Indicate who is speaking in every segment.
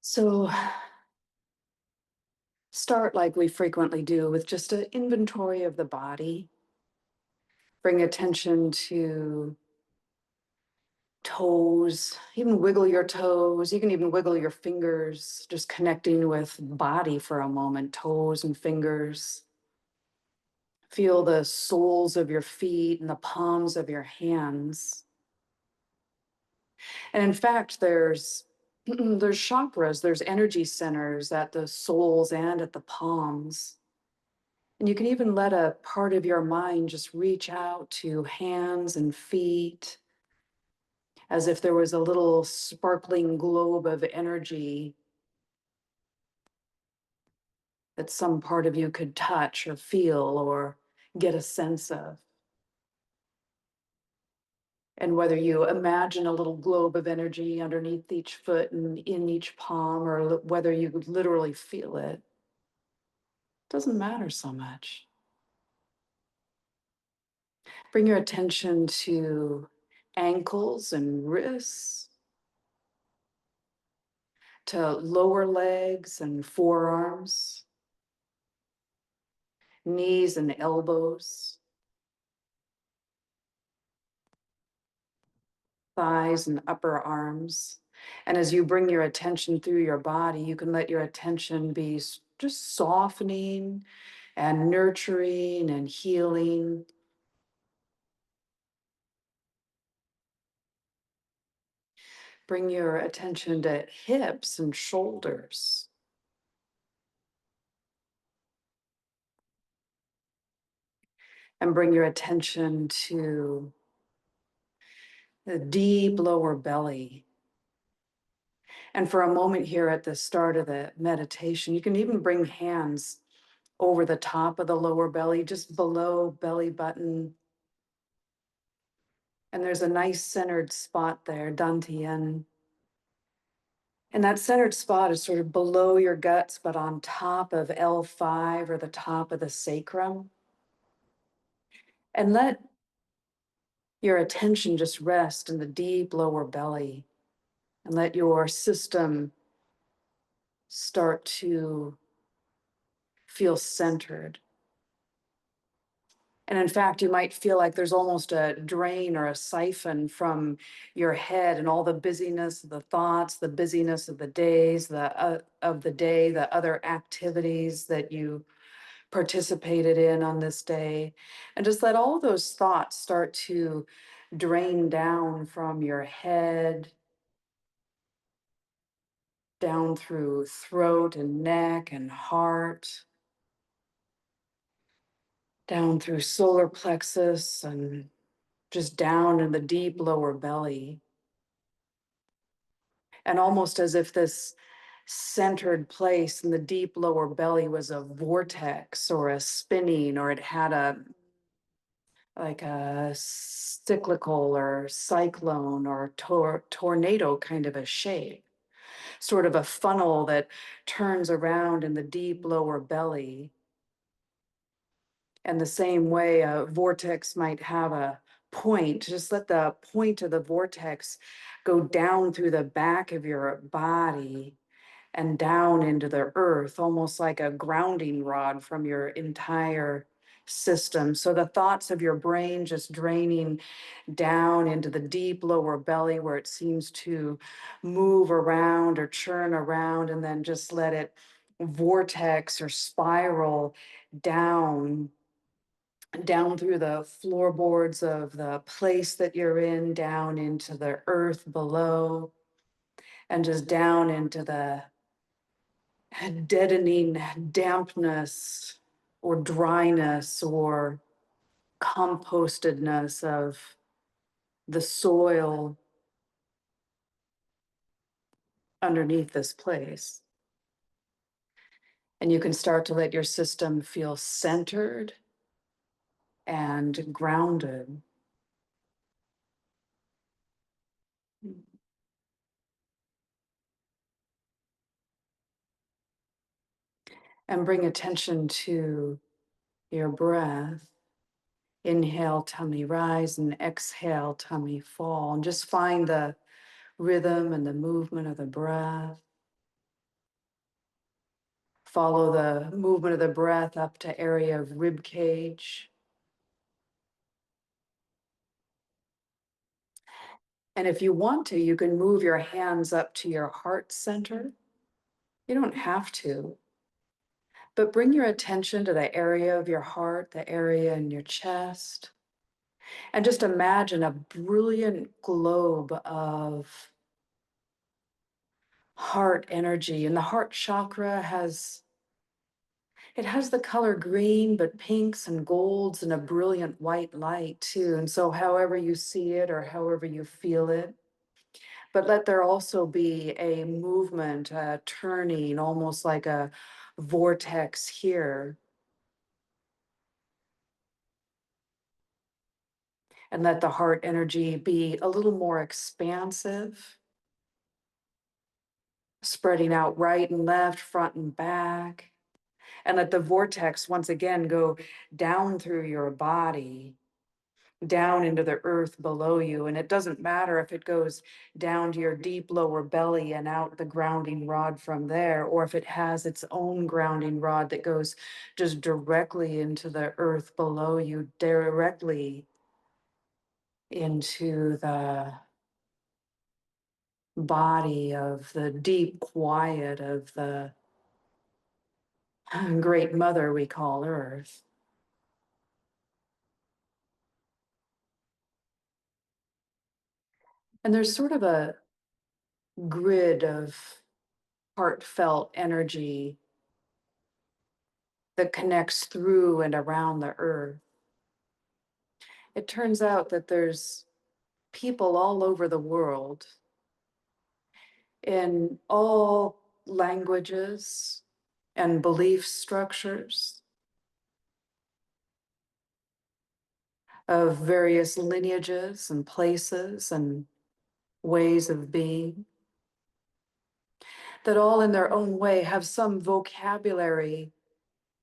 Speaker 1: So start like we frequently do with just an inventory of the body. Bring attention to toes, even wiggle your toes. You can even wiggle your fingers, just connecting with body for a moment, toes and fingers. Feel the soles of your feet and the palms of your hands. And in fact, there's chakras, there's energy centers at the soles and at the palms. And you can even let a part of your mind just reach out to hands and feet as if there was a little sparkling globe of energy that some part of you could touch or feel or get a sense of. And whether you imagine a little globe of energy underneath each foot and in each palm, or whether you literally feel it, doesn't matter so much. Bring your attention to ankles and wrists, to lower legs and forearms, knees and elbows, thighs and upper arms. And as you bring your attention through your body, you can let your attention be just softening and nurturing and healing. Bring your attention to hips and shoulders. And bring your attention to the deep lower belly. And for a moment here at the start of the meditation, you can even bring hands over the top of the lower belly, just below belly button. And there's a nice centered spot there, dantian. And that centered spot is sort of below your guts, but on top of L5 or the top of the sacrum. And let your attention just rest in the deep lower belly and let your system start to feel centered. And in fact, you might feel like there's almost a drain or a siphon from your head and all the busyness of the thoughts, the busyness of the days, the other activities that you participated in on this day. And just let all those thoughts start to drain down from your head, down through throat and neck and heart, down through solar plexus and just down in the deep lower belly. And almost as if this centered place in the deep lower belly was a vortex or a spinning, or it had like a cyclical or cyclone or tornado kind of a shape, sort of a funnel that turns around in the deep lower belly. And the same way a vortex might have a point, just let the point of the vortex go down through the back of your body and down into the earth, almost like a grounding rod from your entire system. So the thoughts of your brain just draining down into the deep lower belly where it seems to move around or churn around, and then just let it vortex or spiral down through the floorboards of the place that you're in, down into the earth below, and just down into the deadening dampness or dryness or compostedness of the soil underneath this place. And you can start to let your system feel centered and grounded. And bring attention to your breath. Inhale, tummy rise, and exhale, tummy fall. And just find the rhythm and the movement of the breath. Follow the movement of the breath up to area of rib cage. And if you want to, you can move your hands up to your heart center. You don't have to, but bring your attention to the area of your heart, the area in your chest, and just imagine a brilliant globe of heart energy. And the heart chakra has the color green, but pinks and golds and a brilliant white light too. And so however you see it or however you feel it, but let there also be a movement, a turning, almost like a vortex here. And let the heart energy be a little more expansive, spreading out right and left, front and back. And let the vortex once again go down through your body, down into the earth below you. And it doesn't matter if it goes down to your deep lower belly and out the grounding rod from there, or if it has its own grounding rod that goes just directly into the earth below you, directly into the body of the deep quiet of the great mother we call Earth. And there's sort of a grid of heartfelt energy that connects through and around the earth. It turns out that there's people all over the world in all languages and belief structures of various lineages and places and ways of being, that all in their own way have some vocabulary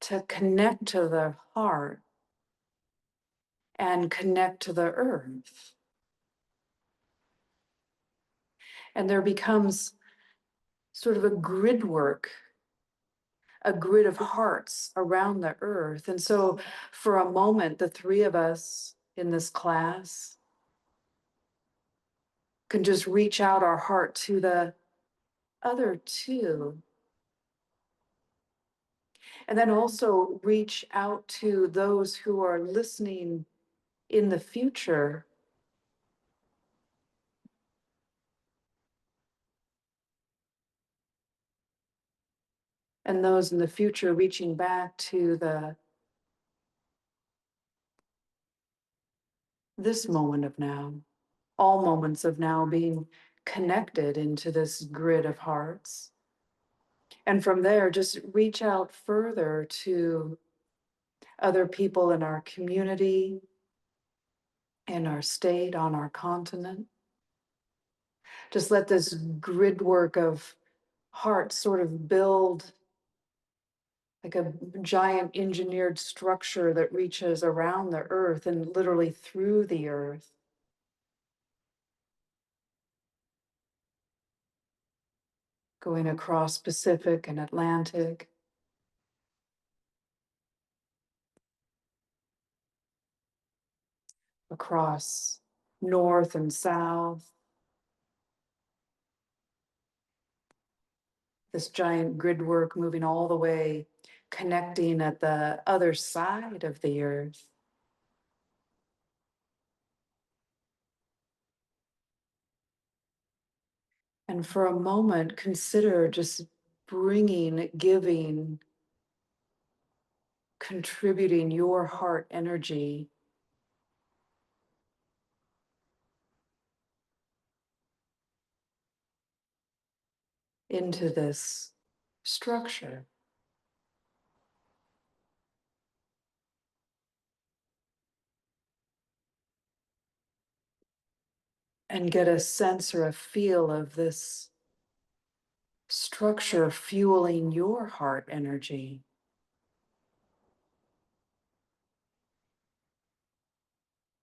Speaker 1: to connect to the heart and connect to the earth. And there becomes sort of a grid work, a grid of hearts around the earth. And so for a moment, the three of us in this class can just reach out our heart to the other two. And then also reach out to those who are listening in the future. And those in the future reaching back to this moment of now, all moments of now being connected into this grid of hearts. And from there, just reach out further to other people in our community, in our state, on our continent. Just let this grid work of hearts sort of build like a giant engineered structure that reaches around the earth and literally through the earth. Going across Pacific and Atlantic, across north and south. This giant grid work moving all the way, connecting at the other side of the earth. And for a moment, consider just bringing, giving, contributing your heart energy into this structure. And get a sense or a feel of this structure fueling your heart energy.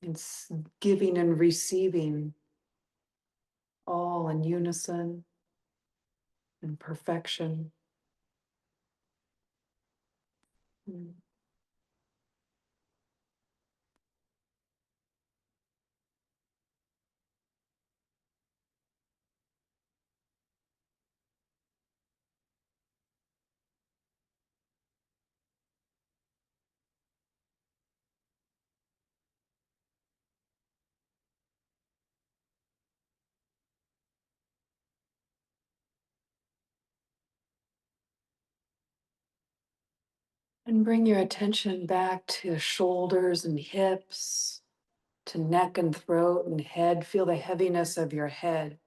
Speaker 1: It's giving and receiving all in unison and perfection. Mm. And bring your attention back to shoulders and hips, to neck and throat and head. Feel the heaviness of your head.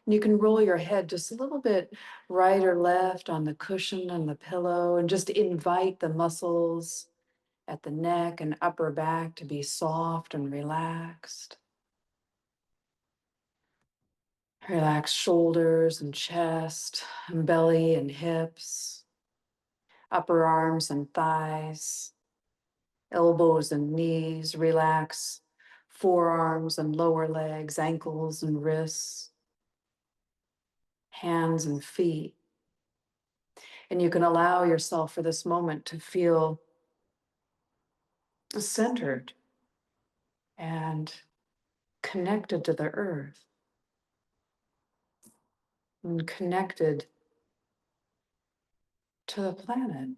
Speaker 1: And you can roll your head just a little bit right or left on the cushion and the pillow, and just invite the muscles at the neck and upper back to be soft and relaxed. Relax shoulders and chest, and belly and hips, upper arms and thighs, elbows and knees. Relax forearms and lower legs, ankles and wrists, hands and feet. And you can allow yourself for this moment to feel centered and connected to the earth and connected to the planet.